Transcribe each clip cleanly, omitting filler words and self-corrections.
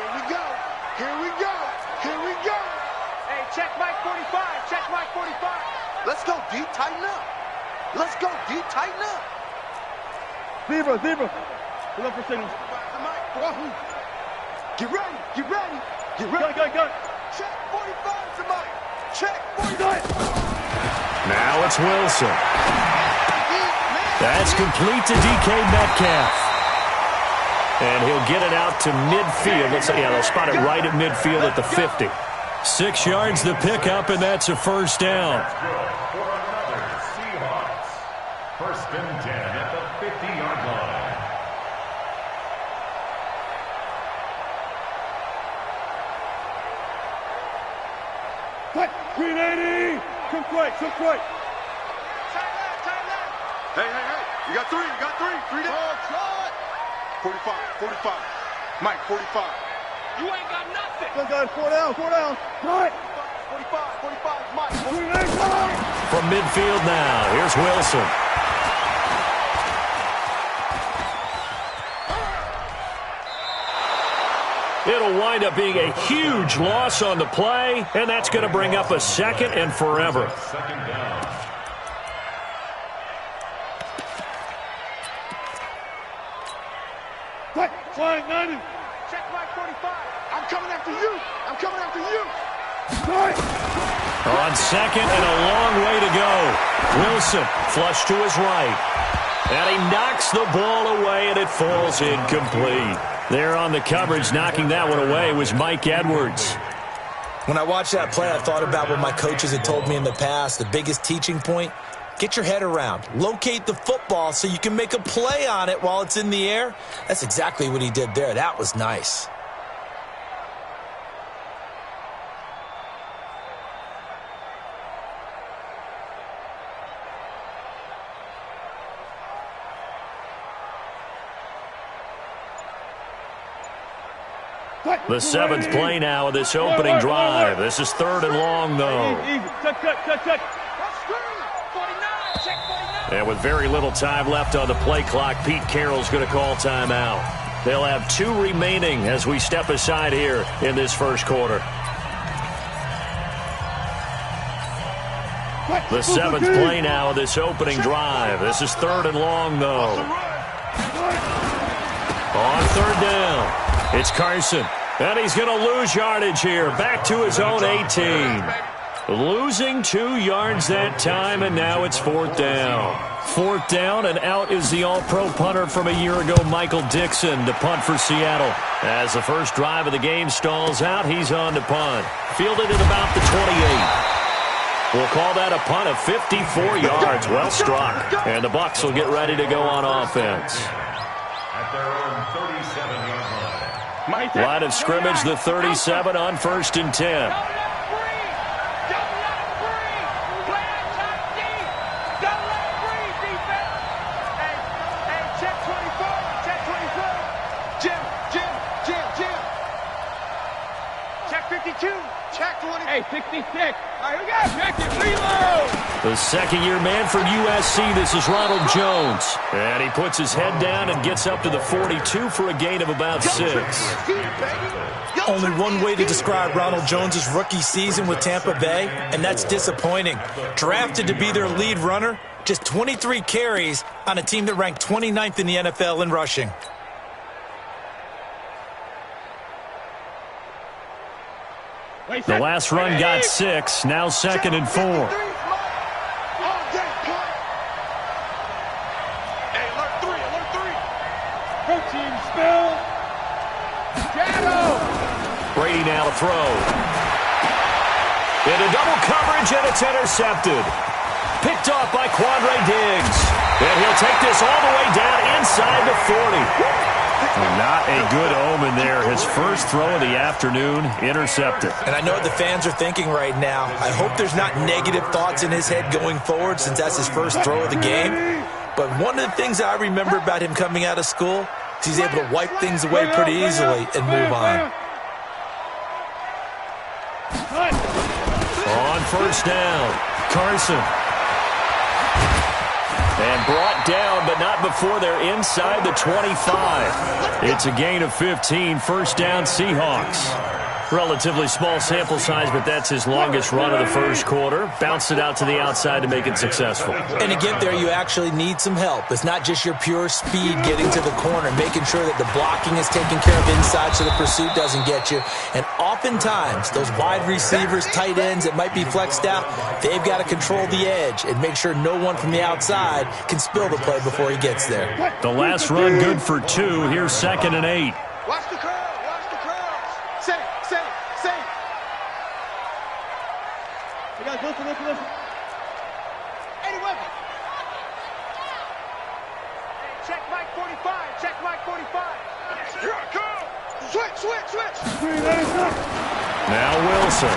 Here we go. Here we go. Here we go. Hey, check Mike 45. Check Mike 45. Let's go, D. Tighten up. Let's go, D. Tighten up. Zebra. Look for signals. Get ready. Get ready. Get ready. Go. Check 45 to Mike. Check 45. Now it's Wilson. That's complete to DK Metcalf. And he'll get it out to midfield. They'll spot it right at midfield at the 50. 6 yards the pickup, and that's a first down. First and 10 at the 50-yard line. Cut. 380. Come quick. Hey. You got three. 3 down. 45. Mike, 45. You ain't got nothing. Go, guys. 4 down. Cut. 45. Mike. From midfield now, here's Wilson. It'll wind up being a huge loss on the play, and that's going to bring up a second and forever. Second down. Cut. Flying 90. Check Mike 45. I'm coming after you. Cut. On second and a long way to go. Wilson flush to his right. And he knocks the ball away, and it falls incomplete. There on the coverage, knocking that one away, was Mike Edwards. When I watched that play, I thought about what my coaches had told me in the past. The biggest teaching point, get your head around. Locate the football so you can make a play on it while it's in the air. That's exactly what he did there. That was nice. The 7th play now of this opening drive. This is 3rd and long, though. Easy. Check. And with very little time left on the play clock, Pete Carroll's going to call timeout. They'll have 2 remaining as we step aside here in this first quarter. The 7th play now of this opening drive. This is 3rd and long, though. On 3rd down, it's Carson. And he's going to lose yardage here. Back to his own 18. Losing 2 yards that time, and now it's 4th down. 4th down, and out is the all-pro punter from a year ago, Michael Dixon, to punt for Seattle. As the first drive of the game stalls out, he's on to punt. Fielded at about the 28. We'll call that a punt of 54 yards. Well struck. And the Bucs will get ready to go on offense. At their own 37-yard line. Line of scrimmage, the 37 on 1st and 10. Check 52. Check 20. Hey, 66. All right, we got check it. Reload. The second-year man from USC, this is Ronald Jones. And he puts his head down and gets up to the 42 for a gain of about 6. Only one way to describe Ronald Jones' rookie season with Tampa Bay, and that's disappointing. Drafted to be their lead runner, just 23 carries on a team that ranked 29th in the NFL in rushing. The last run got 6, now 2nd and 4. Hey, alert 3. Protein spill. Shadow. Brady now to throw. Into double coverage, and it's intercepted. Picked off by Quandre Diggs. And he'll take this all the way down inside the 40. Not a good omen there. His first throw of the afternoon, intercepted. And I know what the fans are thinking right now. I hope there's not negative thoughts in his head going forward since that's his first throw of the game. But one of the things I remember about him coming out of school is he's able to wipe things away pretty easily and move on. On 1st down, Carson. And brought down, but not before they're inside the 25. It's a gain of 15, first down Seahawks. Relatively small sample size, but that's his longest run of the first quarter. Bounced it out to the outside to make it successful. And to get there, you actually need some help. It's not just your pure speed getting to the corner, making sure that the blocking is taken care of inside so the pursuit doesn't get you. And oftentimes, those wide receivers, tight ends that might be flexed out, they've got to control the edge and make sure no one from the outside can spill the play before he gets there. The last run good for 2. Here's 2nd and 8. Watch the curl. Watch the curls. Same. You guys, listen. 80 weapon. Hey, check Mike 45. Check Mike 45. Here I come. Switch. Now Wilson.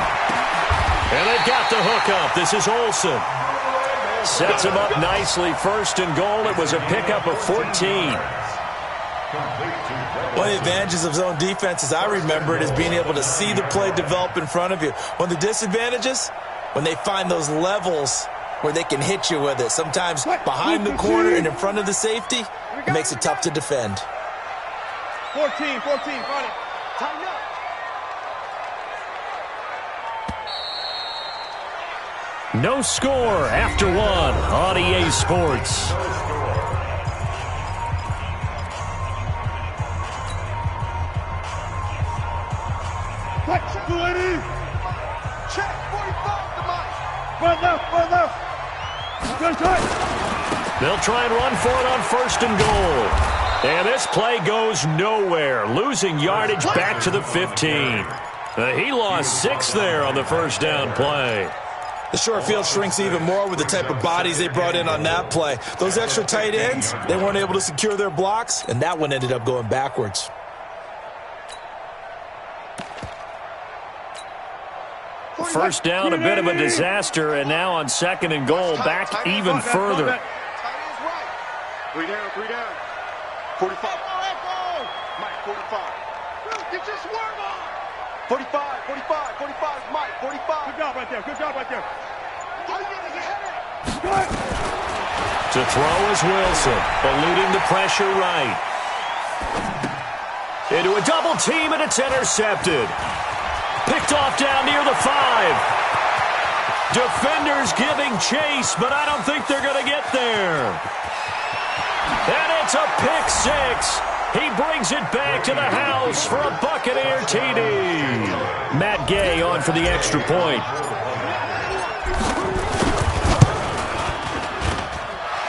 And they've got the hook up. This is Olsen. Sets him up nicely. 1st and goal. It was a pickup of 14. One of the advantages of zone defense, as I remember it, is being able to see the play develop in front of you. One of the disadvantages, when they find those levels where they can hit you with it. Sometimes behind the corner and in front of the safety, it makes it tough to defend. 14, Friday. Tighten up. No score after 1 on EA Sports. Check 45 to Mike. Run left. Good tight. They'll try and run for it on 1st and goal. And this play goes nowhere, losing yardage back to the 15. He lost 6 there on the first down play. The short field shrinks even more with the type of bodies they brought in on that play. Those extra tight ends, they weren't able to secure their blocks, and that one ended up going backwards. First down, a bit of a disaster, and now on 2nd and goal, back even further. Tight is right. 3 down. 45. Mike, 45. Get your swerve on. 45, Mike, 45. Good job right there. To throw is Wilson, eluding the pressure right. Into a double team, and it's intercepted. Picked off down near the 5. Defenders giving chase, but I don't think they're going to get there. And it's a pick 6. He brings it back to the house for a Buccaneer TD. Matt Gay on for the extra point.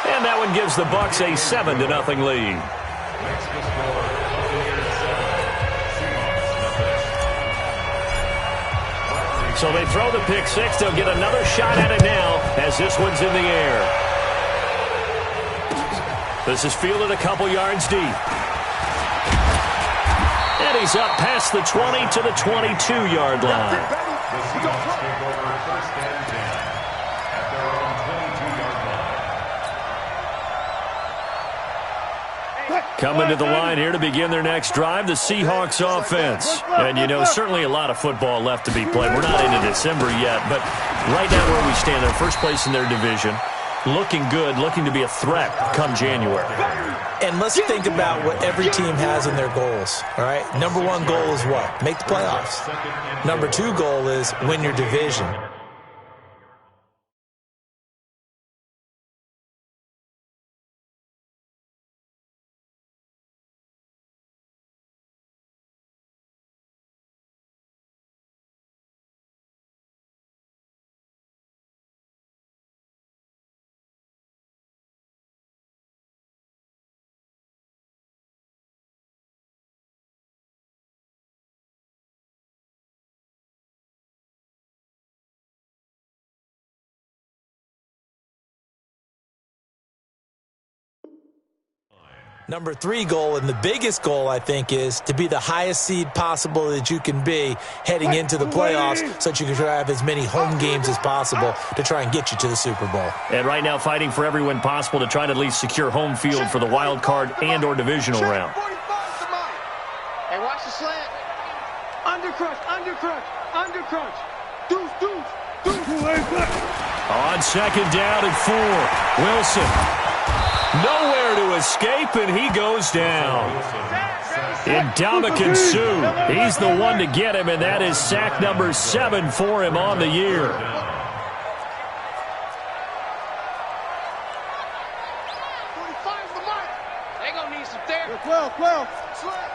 And that one gives the Bucs a 7-0 lead. So they throw the pick 6. They'll get another shot at it now as this one's in the air. This is fielded a couple yards deep. And he's up past the 20 to the 22-yard line. Coming to the line here to begin their next drive, the Seahawks offense. And, you know, certainly a lot of football left to be played. We're not into December yet, but right now where we stand, they're first place in their division. Looking good, looking to be a threat come January. And let's think about what every team has in their goals, all right? Number 1 goal is what? Make the playoffs. Number 2 goal is win your division. Number 3 goal, and the biggest goal, I think, is to be the highest seed possible that you can be heading into the playoffs so that you can have as many home games as possible to try and get you to the Super Bowl. And right now fighting for every win possible to try to at least secure home field for the wild card and or divisional round. Hey, watch the slant. Undercrunch. Deuce. On 2nd down and 4, Wilson. Nowhere to escape, and he goes down. Ndamukong Suh, he's the one to get him, and that is sack number 7 for him on the year. 45's the mark. They're going to need some therapy. 12, 12,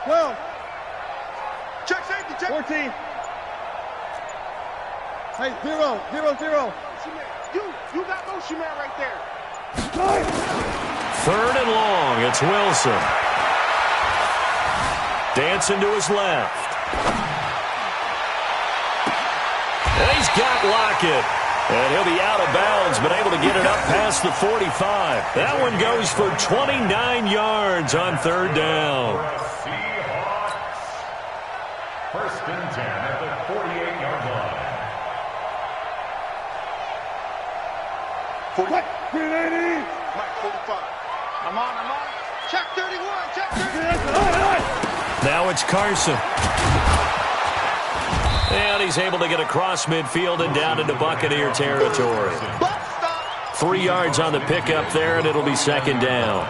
12. Check safety, check. 14. Hey, 0, 0, 0. You got motion man right there. 3rd and long, it's Wilson. Dancing to his left. And he's got Lockett. And he'll be out of bounds, but able to get it up past the 45. That one goes for 29 yards on 3rd down. Seahawks. 1st and 10 at the 48-yard line. What? 380. Mike 45. I'm on. Check 31, check 31. Now it's Carson. And he's able to get across midfield and down into Buccaneer territory. 3 yards on the pickup there, and it'll be 2nd down.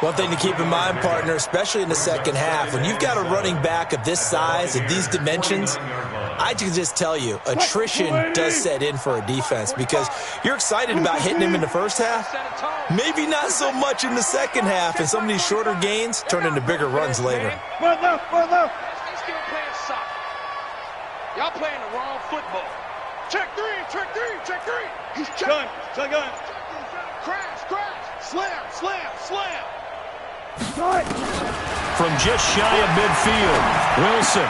One thing to keep in mind, partner, especially in the second half, when you've got a running back of this size, of these dimensions, I can just tell you, attrition does set in for a defense because you're excited about hitting him in the first half. Maybe not so much in the second half, and some of these shorter gains turn into bigger runs later. Run left, run left. They still playing soccer. Y'all playing the wrong football. Check 3, check 3, check 3. He's checking. Gun. Crash. Slam. From just shy of midfield, Wilson.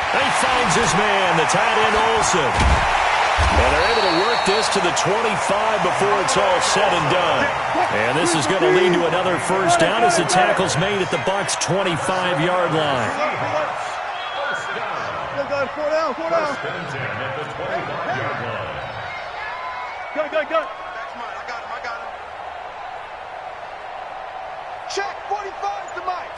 He finds his man, the tight end Olsen. And they're able to work this to the 25 before it's all said and done. And this is going to lead to another 1st down as the tackle's made at the Bucs' 25-yard line. Four down. 1st and 10 at the 25-yard line. Go. That's mine. I got him. Check 45's the Mike.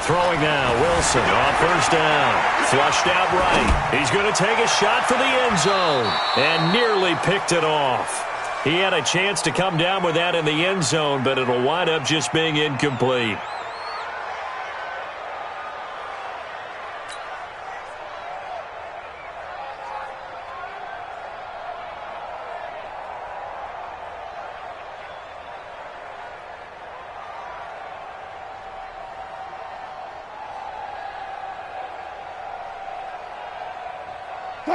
Throwing now, Wilson on 1st down. Flushed out right. He's going to take a shot for the end zone. And nearly picked it off. He had a chance to come down with that in the end zone, but it'll wind up just being incomplete.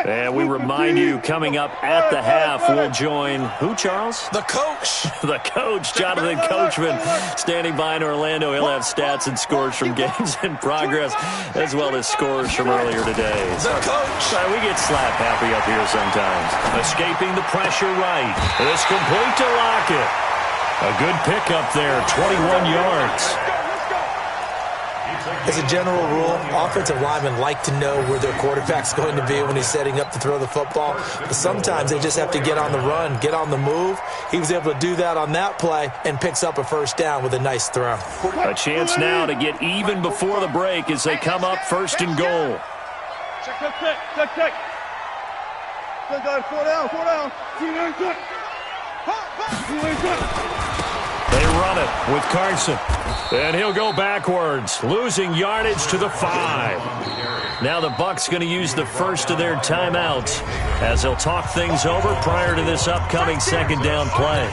And we remind you, coming up at the half, we'll join who, Charles? The coach. The coach, Jonathan Coachman, standing by in Orlando. He'll have stats and scores from games in progress, as well as scores from earlier today. The coach. We get slap happy up here sometimes. Escaping the pressure right. It's complete to Lockett. A good pickup there, 21 yards. As a general rule, offensive linemen like to know where their quarterback's going to be when he's setting up to throw the football. But sometimes they just have to get on the run, get on the move. He was able to do that on that play and picks up a 1st down with a nice throw. A chance now to get even before the break as they come up 1st and goal. Check. Four down. They run it with Carson. And he'll go backwards, losing yardage to the 5. Now the Bucs going to use the first of their timeouts as they'll talk things over prior to this upcoming 2nd down play.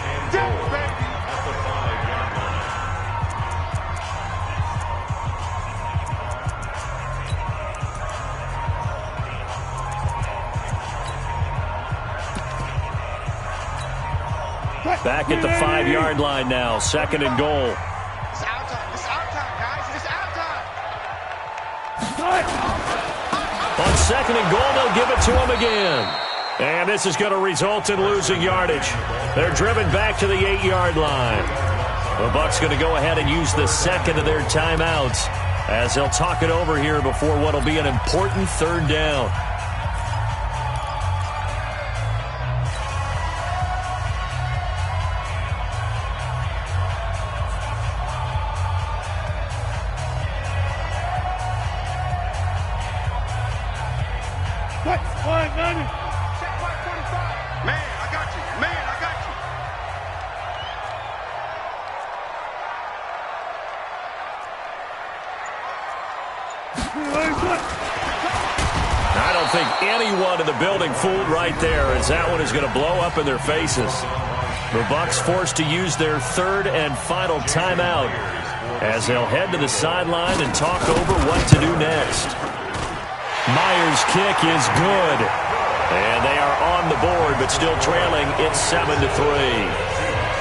Back at the 5-yard line now, 2nd and goal. It's out time, guys. It's out time. On 2nd and goal, they'll give it to him again. And this is going to result in losing yardage. They're driven back to the 8-yard line. The Bucs going to go ahead and use the 2nd of their timeouts as they'll talk it over here before what will be an important 3rd down. don't think anyone in the building fooled right there, as that one is going to blow up in their faces. The Bucs forced to use their third and final timeout as they'll head to the sideline and talk over what to do next. Myers' kick is good. And they are on the board, but still trailing. It's 7-3.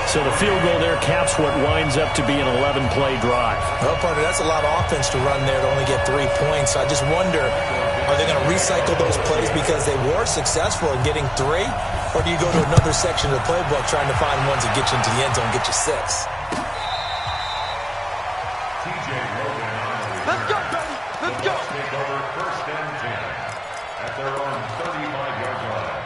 So the field goal there caps what winds up to be an 11-play drive. Well, partner, that's a lot of offense to run there to only get 3 points. I just wonder, are they going to recycle those plays because they were successful in getting 3? Or do you go to another section of the playbook trying to find ones that get you into the end zone and get you 6? Let's go, baby. Let's go. Take over first and 10 at their own 35-yard line.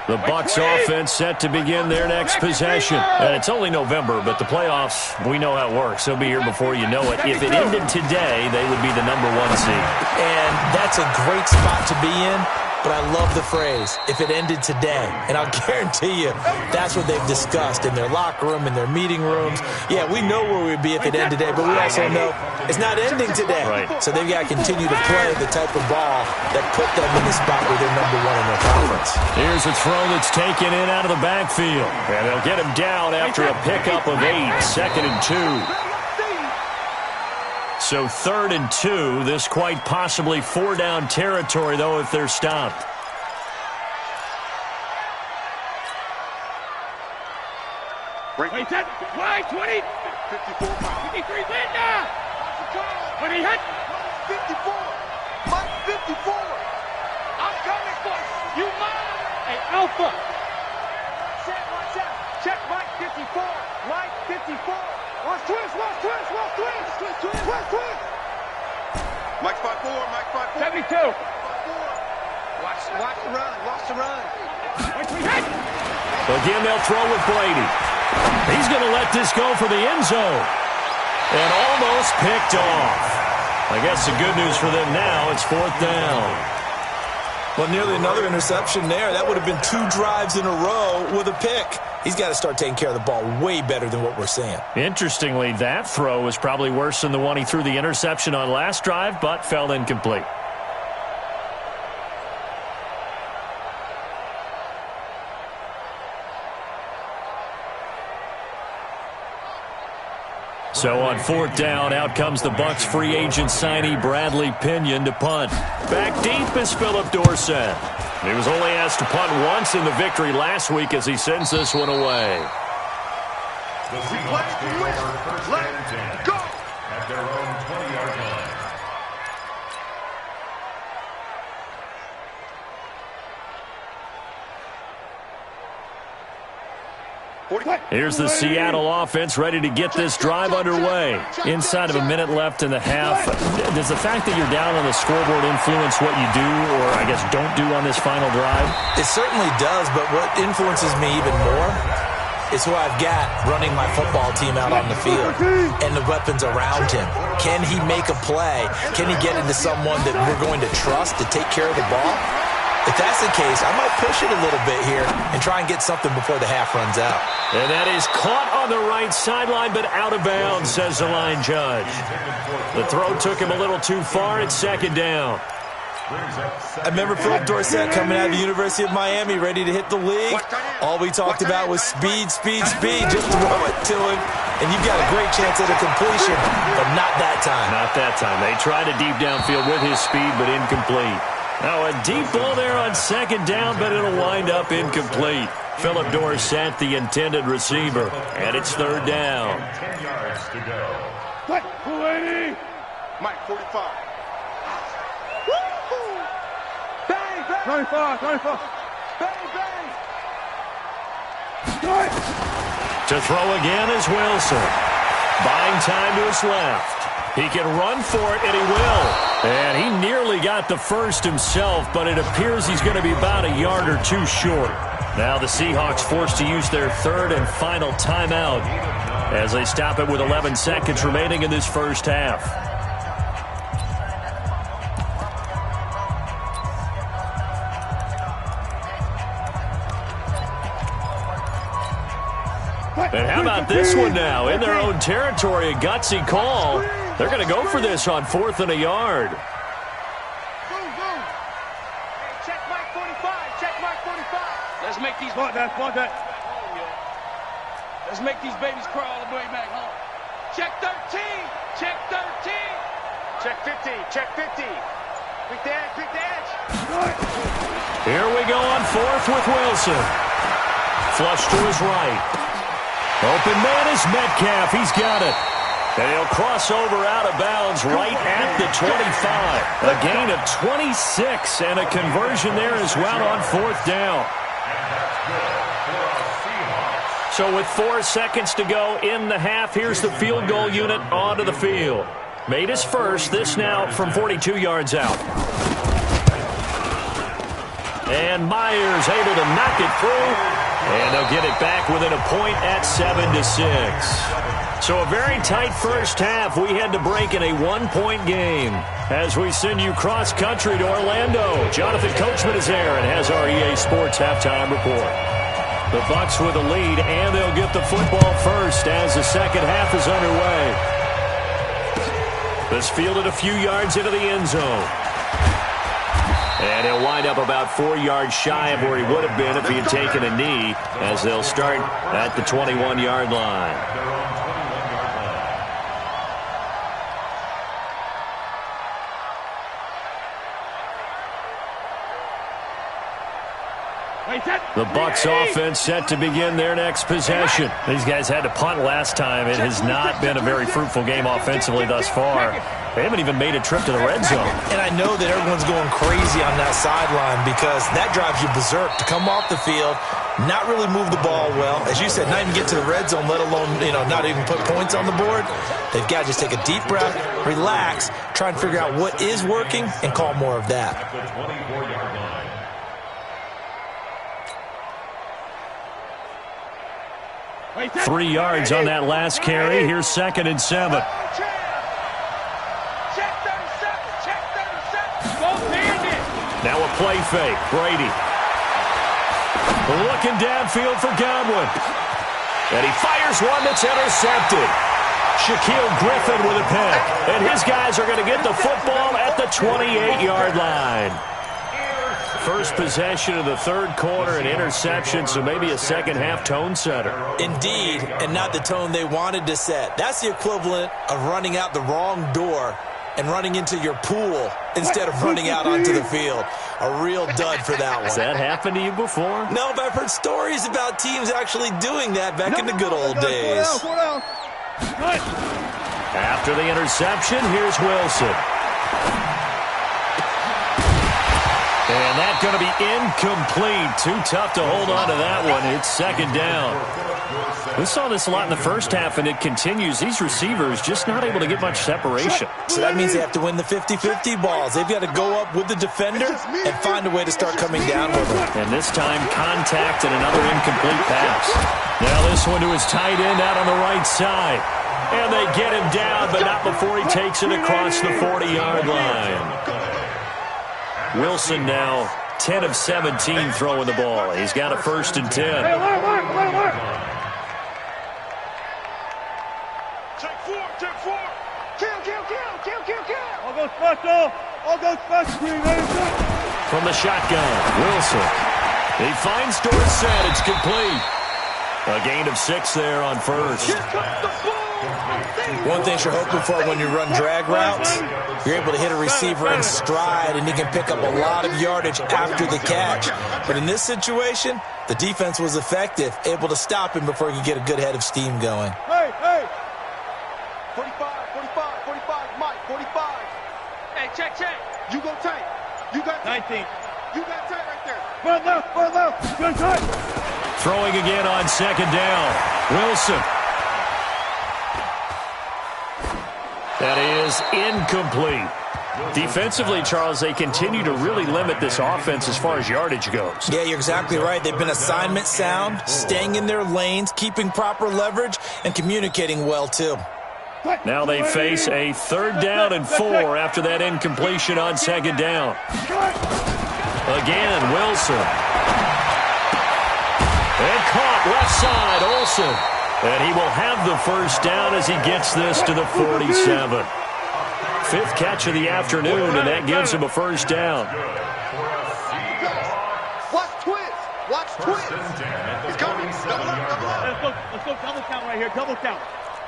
The Bucs offense set to begin their next possession. And it's only November, but the playoffs, we know how it works. They'll be here before you know it. If it ended today, they would be the #1 seed. And that's a great spot to be in, but I love the phrase, if it ended today. And I'll guarantee you that's what they've discussed in their locker room, in their meeting rooms. Yeah, we know where we'd be if it ended today, but we also know it's not ending today. Right. So they've got to continue to play the type of ball that put them in the spot where they're #1 in their conference. Here's a throw that's taken in out of the backfield. And they'll get him down after a pickup of 8, 2nd and 2. So 3rd and 2, this quite possibly 4-down territory, though, if they're stopped. Wait, set. Wide, 20. 54, 53, Linda. When he hit. 54. Mike 54. I'm coming for you. You mine. Hey, Alpha. Watch out. Check Mike 54. Mike 54. Watch twist. Mike 54. Mike 54. 72. Watch the run. Watch the run. Wait, we hit. Again, they'll throw with Brady. He's going to let this go for the end zone. And almost picked off. I guess the good news for them now, it's 4th down. Well, nearly another interception there. That would have been 2 drives in a row with a pick. He's got to start taking care of the ball way better than what we're seeing. Interestingly, that throw was probably worse than the one he threw the interception on last drive, but fell incomplete. So on 4th down, out comes the Bucs free agent signee Bradley Pinion to punt. Back deep is Philip Dorsett. He was only asked to punt once in the victory last week as he sends this one away. The Seahawks take over first and 10 Go. at their own 20-yard line. Here's the Seattle offense ready to get this drive underway. Inside of a minute left in the half. Does the fact that you're down on the scoreboard influence what you do, or I guess don't do on this final drive? It certainly does, but what influences me even more is who I've got running my football team out on the field and the weapons around him. Can he make a play? Can he get into someone that we're going to trust to take care of the ball? If that's the case, I might push it a little bit here and try and get something before the half runs out. And that is caught on the right sideline, but out of bounds, says the line judge. The throw took him a little too far. It's 2nd down. I remember Philip Dorsett coming out of the University of Miami ready to hit the league. All we talked about was speed. Just throw it to him, and you've got a great chance at a completion, but not that time. Not that time. They tried a deep downfield with his speed, but incomplete. Now a deep ball there on 2nd down, but it'll wind up incomplete. Philip Dorsett, the intended receiver, and it's 3rd down. 10 yards to go. What? 280. Mike 45. Bang, bang. 95. Bang, bang. To throw again is Wilson. Buying time to his left. He can run for it, and he will. And he nearly got the first himself, but it appears he's going to be about a yard or 2 short. Now the Seahawks forced to use their 3rd and final timeout as they stop it with 11 seconds remaining in this first half. And how about this one now? In their own territory, a gutsy call. They're going to go for this on 4th and a yard. Hey, check Mike 45. Check Mike 45. Let's make these. Spot that, spot that. Let's make these babies crawl all the way back home. Check 13. Check 13. Check 50. Check 50. Quick the edge. Quick the edge. Here we go on 4th with Wilson. Flush to his right. Open man is Metcalf. He's got it. And he'll cross over out of bounds right at the 25. A gain of 26 and a conversion there as well on 4th down. So with 4 seconds to go in the half, here's the field goal unit onto the field. Made his first. This now from 42 yards out. And Myers able to knock it through. And they'll get it back within a point at 7-6. So a very tight first half. We had to break in a 1-point game. As we send you cross-country to Orlando, Jonathan Coachman is there and has our EA Sports halftime report. The Bucs with a lead, and they'll get the football first as the second half is underway. This fielded a few yards into the end zone. And he'll wind up about 4 yards shy of where he would have been if he had taken a knee, as they'll start at the 21-yard line. The Bucs offense set to begin their next possession. These guys had to punt last time. It has not been a very fruitful game offensively thus far. They haven't even made a trip to the red zone. And I know that everyone's going crazy on that sideline because that drives you berserk to come off the field, not really move the ball well. As you said, not even get to the red zone, let alone, not even put points on the board. They've got to just take a deep breath, relax, try and figure out what is working, and call more of that. 3 yards on that last carry. Here's 2nd and 7. Check 37. Check 37. Go bandit. Now a play fake. Brady. Looking downfield for Godwin. And he fires one that's intercepted. Shaquille Griffin with a pick. And his guys are going to get the football at the 28-yard line. First possession of the third quarter, an interception, so maybe a second-half tone setter. Indeed, and not the tone they wanted to set. That's the equivalent of running out the wrong door and running into your pool instead of running out onto the field. A real dud for that one. Has that happened to you before? No, but I've heard stories about teams actually doing that back in the good old days. After the interception, here's Wilson. And that's going to be incomplete. Too tough to hold on to that one. It's 2nd down. We saw this a lot in the first half, and it continues. These receivers just not able to get much separation. So that means they have to win the 50-50 balls. They've got to go up with the defender and find a way to start coming down with them. And this time, contact and another incomplete pass. Now this one to his tight end out on the right side. And they get him down, but not before he takes it across the 40-yard line. Wilson now 10 of 17 throwing the ball. He's got a 1st and 10. Check 4. Check 4. Kill. All goes special. All goes special. From the shotgun, Wilson. He finds Dorsett. It's complete. A gain of 6 there on first. One thing you're hoping for when you run drag routes, you're able to hit a receiver in stride and he can pick up a lot of yardage after the catch. But in this situation, the defense was effective, able to stop him before he could get a good head of steam going. Hey. 45, Mike, 45. Hey, check. You go tight. You got 19. You got tight right there. Front left. Good tight. Throwing again on 2nd down. Wilson. That is incomplete. Defensively, Charles, they continue to really limit this offense as far as yardage goes. Yeah, you're exactly right. They've been assignment sound, staying in their lanes, keeping proper leverage, and communicating well, too. Now they face a 3rd down and 4 after that incompletion on 2nd down. Again, Wilson. And caught left side, Olsen. And he will have the first down as he gets this to the 47. Fifth catch of the afternoon, and that gives him a first down. Watch twist. Watch twist. He's coming. Double up, double up. Let's go double count right here. Double count.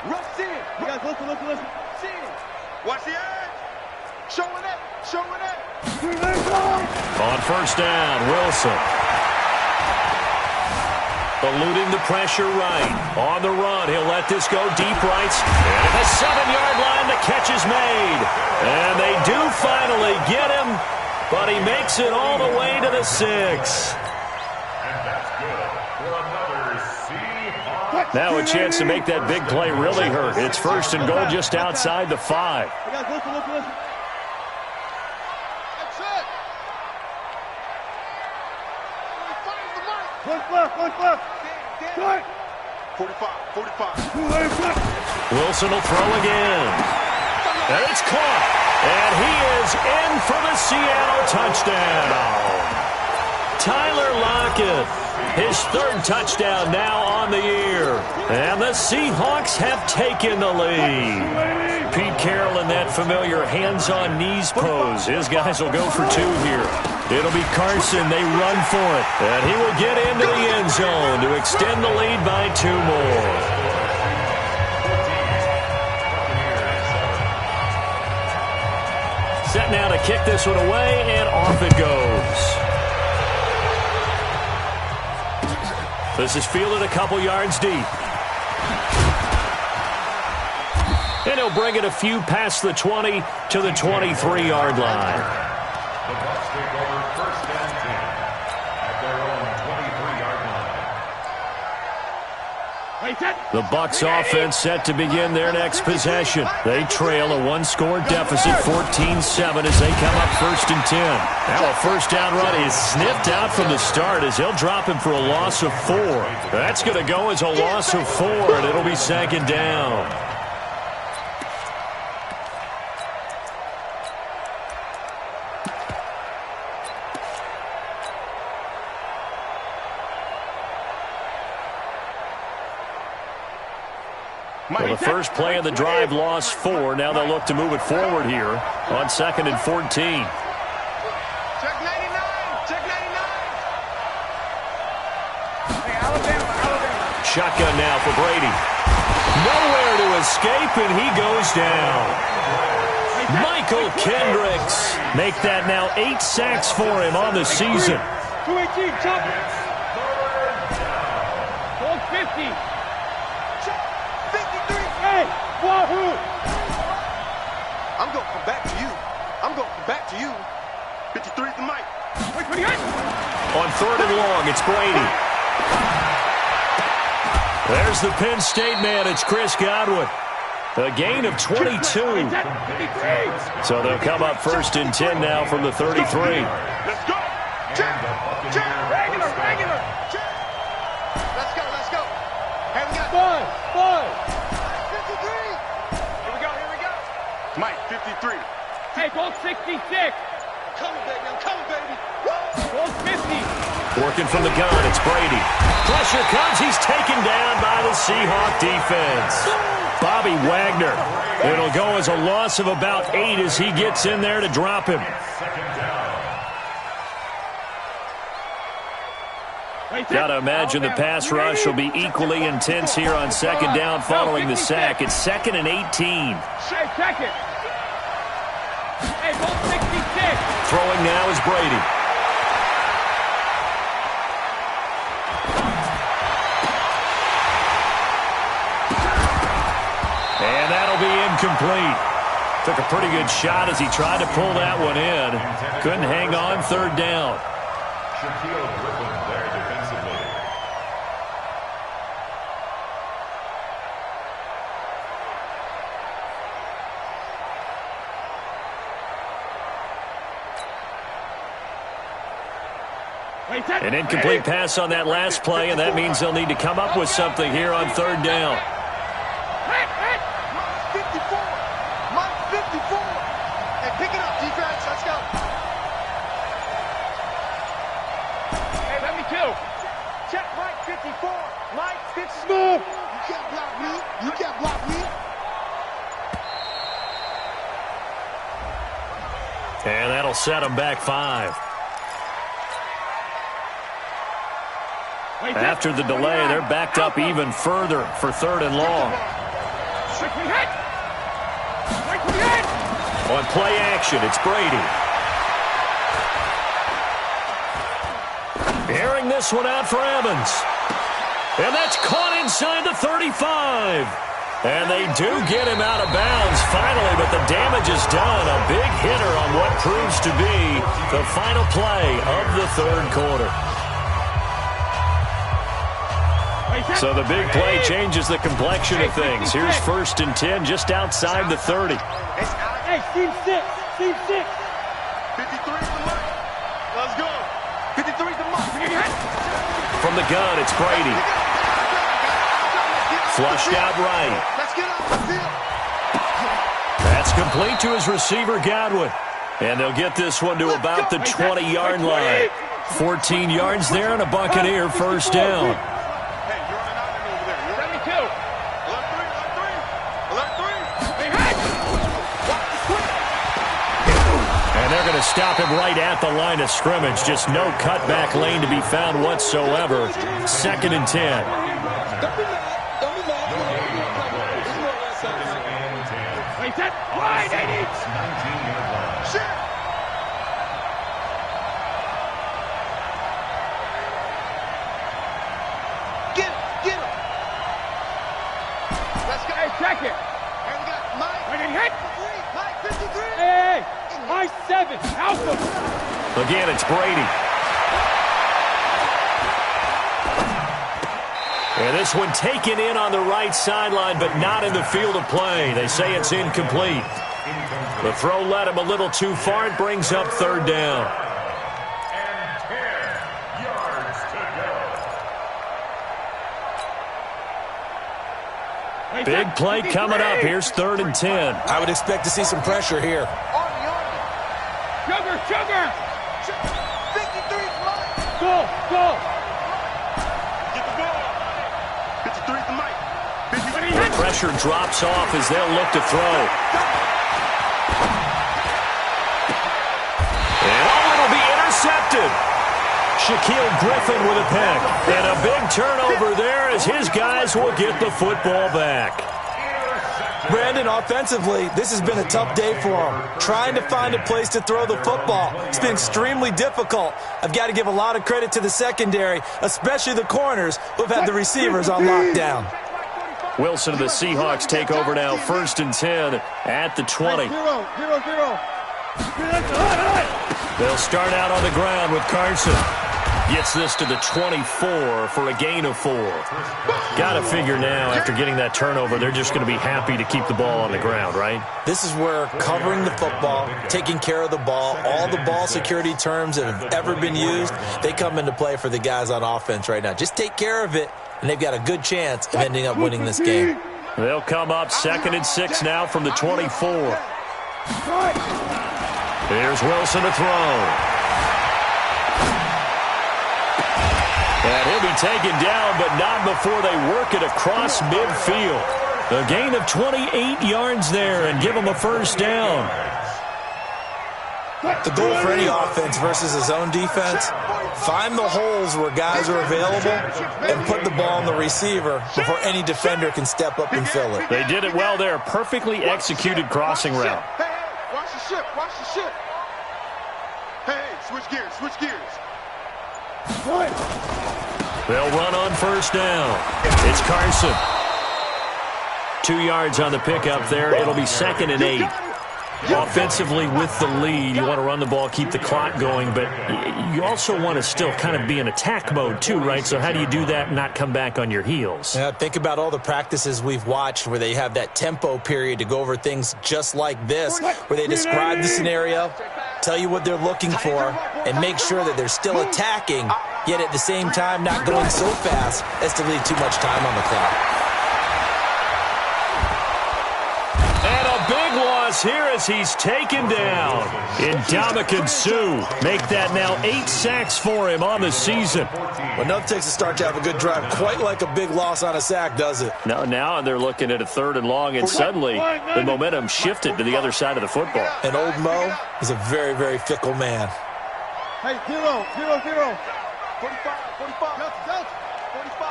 Rush in. You guys, listen. In. Watch the edge. Showing it. On first down, Wilson. Eluding the pressure right. On the run, he'll let this go deep right. And at the 7-yard line, the catch is made. And they do finally get him, but he makes it all the way to the 6. Now a chance to make that big play really hurt. It's first and goal just outside the 5. You guys, listen. That's it. One left. Good. 45. Wilson will throw again. And it's caught. And he is in for the Seattle touchdown. Tyler Lockett. His third touchdown now on the year. And the Seahawks have taken the lead. Pete Carroll in that familiar hands-on knees pose. His guys will go for 2 here. It'll be Carson. They run for it. And he will get into the end zone to extend the lead by 2 more. Set now to kick this one away, and off it goes. This is fielded a couple yards deep. And he'll bring it a few past the 20 to the 23-yard line. The Bucs take over first and 10 at their own 23-yard line. The Bucs offense set to begin their next possession. They trail a 1-score deficit, 14-7, as they come up first and 10. Now a first down run is sniffed out from the start as he'll drop him for a loss of 4. That's going to go as a loss of 4, and it'll be second down. Well, the first play of the drive lost 4. Now they'll look to move it forward here on 2nd and 14. Check 99. Check 99. Hey, Alabama. Shotgun now for Brady. Nowhere to escape, and he goes down. Michael Kendricks make that now 8 sacks for him on the season. 218, chop it. 1250. Hey, wahoo! I'm going to come back to you. 53 is the mic. On 3rd and long, it's Brady. There's the Penn State man. It's Chris Godwin. A gain of 22. So they'll come up first and 10 now from the 33. Let's go. Check. Regular. Check. Let's go. Hey, we got 5. 53. Here we go. Mike, 53. Hey, goal 66. I'm coming, baby. Goal 50. Working from the gun, it's Brady. Pressure comes. He's taken down by the Seahawk defense. Bobby Wagner. It'll go as a loss of about 8 as he gets in there to drop him. Got to imagine the pass rush will be equally intense here on 2nd down following the sack. It's 2nd and 18. Hey, check it. Hey, goal 66. Throwing now is Brady. And that'll be incomplete. Took a pretty good shot as he tried to pull that one in. Couldn't hang on 3rd down. Shaquille Griffin there defensively. An incomplete pass on that last play, and that means they'll need to come up with something here on 3rd down. Mike 54. Hey, pick it up, defense. Let's go. Hey, let me too. Check Mike 54. Mike 54. You got me. You can't block me. And that'll set them back 5. After the delay, they're backed up even further for 3rd and long. On play action, it's Brady. Airing this one out for Evans. And that's caught inside the 35. And they do get him out of bounds finally, but the damage is done. A big hitter on what proves to be the final play of the 3rd quarter. So the big play changes the complexion of things. Here's 1st and 10 just outside the 30. Hey, team 6. Team 6. 53 is the mark. Let's go. 53 is the mark. From the gun, it's Brady. Flushed out right. Let's get off the field. That's complete to his receiver, Godwin. And they'll get this one to about the 20-yard line. 14 yards there and a Buccaneer first down. Hey, you're on an island over there. You're 72. Alert 3. Alert 3. Alert 3. And they're going to stop him right at the line of scrimmage. Just no cutback lane to be found whatsoever. 2nd and 10. Wide, 80. Shit. Get him. Let's go. Hey, check it. And we got Mike. Wait, hit. Mike 53. Hey, my 7. Out them. Again, it's Brady. And this one taken in on the right sideline, but not in the field of play. They say it's incomplete. The throw led him a little too far. It brings up 3rd down. And 10 yards to go. Big play coming up. Here's 3rd and 10. I would expect to see some pressure here. Sugar, sugar. 53 is Mike. Go, go. Get the ball. 53 is the Mike. 53. The pressure drops off as they'll look to throw. It'll be intercepted. Shaquille Griffin with a pick. And a big turnover there as his guys will get the football back. Brandon, offensively, this has been a tough day for him. Trying to find a place to throw the football. It's been extremely difficult. I've got to give a lot of credit to the secondary, especially the corners who have had the receivers on lockdown. Wilson and the Seahawks take over now. 1st and 10 at the 20. 0-0-0. They'll start out on the ground with Carson. Gets this to the 24 for a gain of 4. Got to figure now, after getting that turnover, they're just going to be happy to keep the ball on the ground, right? This is where covering the football, taking care of the ball, all the ball security terms that have ever been used, they come into play for the guys on offense right now. Just take care of it, and they've got a good chance of ending up winning this game. They'll come up 2nd and 6 now from the 24. Here's Wilson to throw. And he'll be taken down, but not before they work it across midfield. A gain of 28 yards there and give him a first down. The goal for any offense versus his own defense, find the holes where guys are available and put the ball on the receiver before any defender can step up and fill it. They did it well there. Perfectly executed crossing route. Hey, watch the ship, watch the ship. Hey, switch gears, switch gears. They'll run on first down. It's Carson. 2 yards on the pickup there. It'll be 2nd and 8. Offensively with the lead, you want to run the ball, keep the clock going, but you also want to still kind of be in attack mode too, right? So how do you do that and not come back on your heels? Yeah, think about all the practices we've watched where they have that tempo period to go over things just like this, where they describe the scenario, tell you what they're looking for, and make sure that they're still attacking, yet at the same time not going so fast as to leave too much time on the clock. And a big one us here as he's taken down. Ndamukong Suh make that now 8 sacks for him on the season. Well, nothing takes a start to have a good drive quite like a big loss on a sack, does it? No, now they're looking at a 3rd and long, and suddenly the momentum shifted to the other side of the football. And old Mo is a very, very fickle man. Hey, 0, 0, 0. 45, 45. Touch, touch. 45.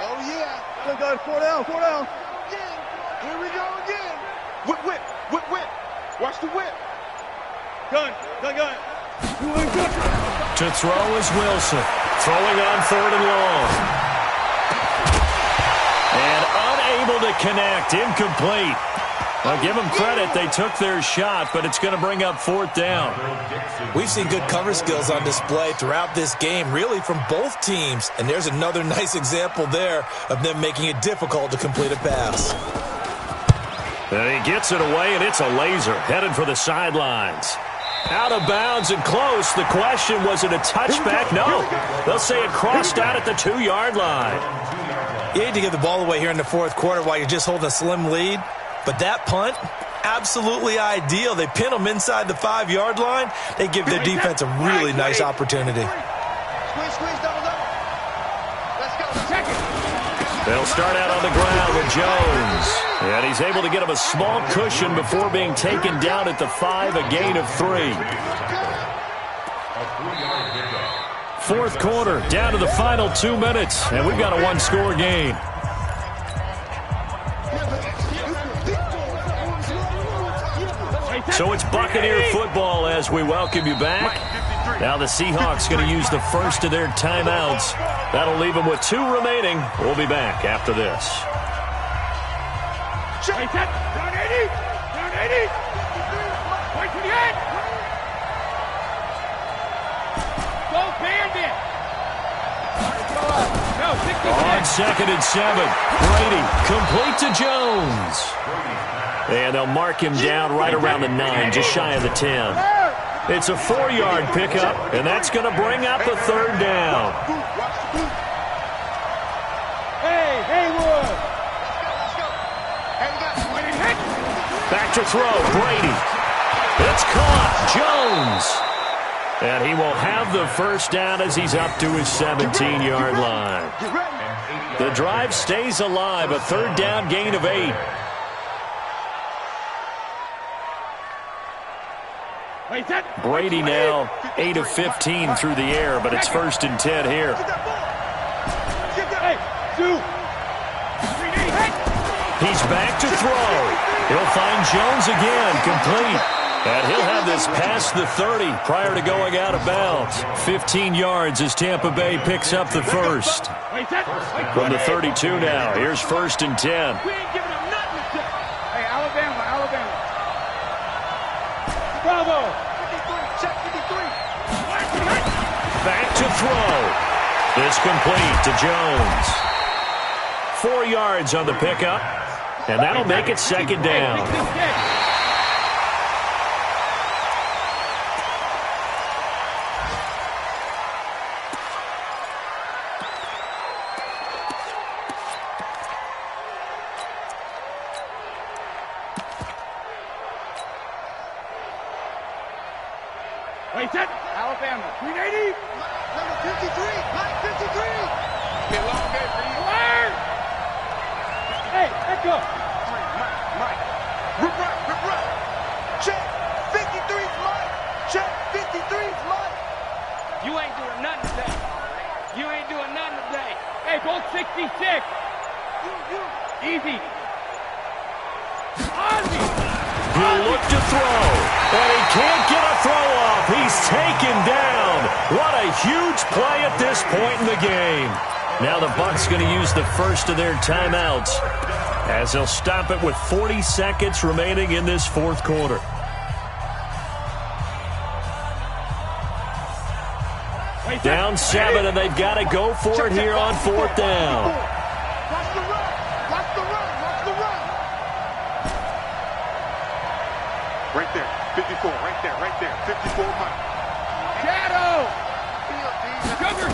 Oh, yeah. Look, guys, 4 down, 4 down. Again. Here we go again. Whip, whip, whip, whip. Watch the whip. Gun. To throw is Wilson. Throwing on 3rd and long. And unable to connect. Incomplete. Now, give them credit. They took their shot, but it's going to bring up 4th down. We've seen good cover skills on display throughout this game, really from both teams. And there's another nice example there of them making it difficult to complete a pass. And he gets it away, and it's a laser headed for the sidelines. Out of bounds and close. The question, was it a touchback? No. They'll say it crossed out at the 2-yard line. You hate to give the ball away here in the 4th quarter while you're just holding a slim lead. But that punt, absolutely ideal. They pin them inside the 5-yard line. They give their defense a really nice opportunity. Squeeze, double. Let's go. Check it. They'll start out on the ground with Jones. And he's able to get him a small cushion before being taken down at the 5, a gain of 3. 4th quarter, down to the final 2 minutes, and we've got a 1-score game. So it's Buccaneer football as we welcome you back. Now the Seahawks going to use the first of their timeouts. That'll leave them with 2 remaining. We'll be back after this. Down 80. Down 80. Point to the end. Go Bandit. No, 66. On 2nd and 7. Brady complete to Jones. And they'll mark him down right around the 9, just shy of the 10. It's a 4-yard pickup, and that's going to bring up a 3rd down. Hey, Haywood. Back to throw, Brady. It's caught, Jones. And he will have the 1st down as he's up to his 17-yard line. The drive stays alive, a 3rd down gain of 8. Brady now 8 of 15 through the air, but it's 1st and 10 here. He's back to throw. He'll find Jones again, complete. And he'll have this past the 30 prior to going out of bounds. 15 yards as Tampa Bay picks up the 1st. From the 32 now, here's 1st and 10. We ain't giving them nothing to say. Hey, Alabama. Bravo. 53, check 53. Back to throw. This complete to Jones. 4 yards on the pickup, and that'll make it 2nd down. Alabama, 380. Number 53, Mike 53. Be a long day for you. Hey, let's go. Mike. Rip right. Check. 53's Mike. Check. 53's Mike. You ain't doing nothing today. Hey, go 66. Easy. Ozzy. He'll look to throw, and he can't get a throw off. He's taken down. What a huge play at this point in the game. Now the Bucs going to use the 1st of their timeouts as they'll stop it with 40 seconds remaining in this 4th quarter. Down 7, and they've got to go for it here on 4th down. Watch the run. Right there. 54. Right there. 54 Mike. Shadow.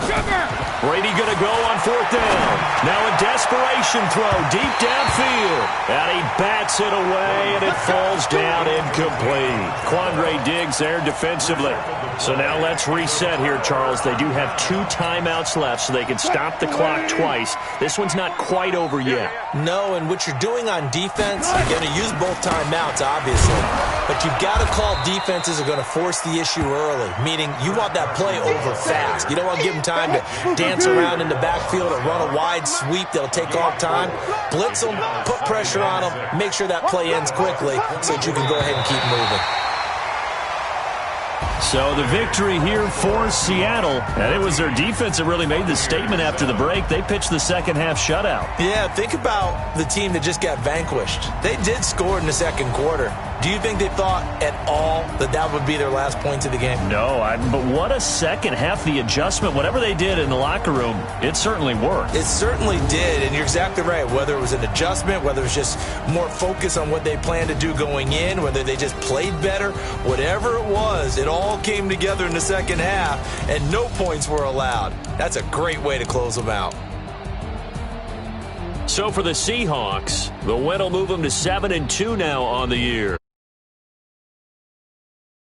Sugar. Brady going to go on 4th down. Now a desperation throw deep downfield. And he bats it away, and it falls down incomplete. Quandre Diggs there defensively. So now let's reset here, Charles. They do have 2 timeouts left, so they can stop the clock twice. This one's not quite over yet. No, and what you're doing on defense, you're going to use both timeouts, obviously. But you've got to call defenses that are going to force the issue early, meaning you want that play over fast. You don't want to give them time to dance around in the backfield or run a wide sweep that'll take off time. Blitz them, put pressure on them, make sure that play ends quickly so that you can go ahead and keep moving. So the victory here for Seattle, and it was their defense that really made the statement after the break. They pitched the second half shutout. Yeah, think about the team that just got vanquished. They did score in the second quarter. Do you think they thought at all that that would be their last points of the game? No, but what a second half. The adjustment, whatever they did in the locker room, it certainly worked. It certainly did, and you're exactly right. Whether it was an adjustment, whether it was just more focus on what they planned to do going in, whether they just played better, whatever it was, it all came together in the second half, and no points were allowed. That's a great way to close them out. So for the Seahawks, the win will move them to 7-2 now on the year.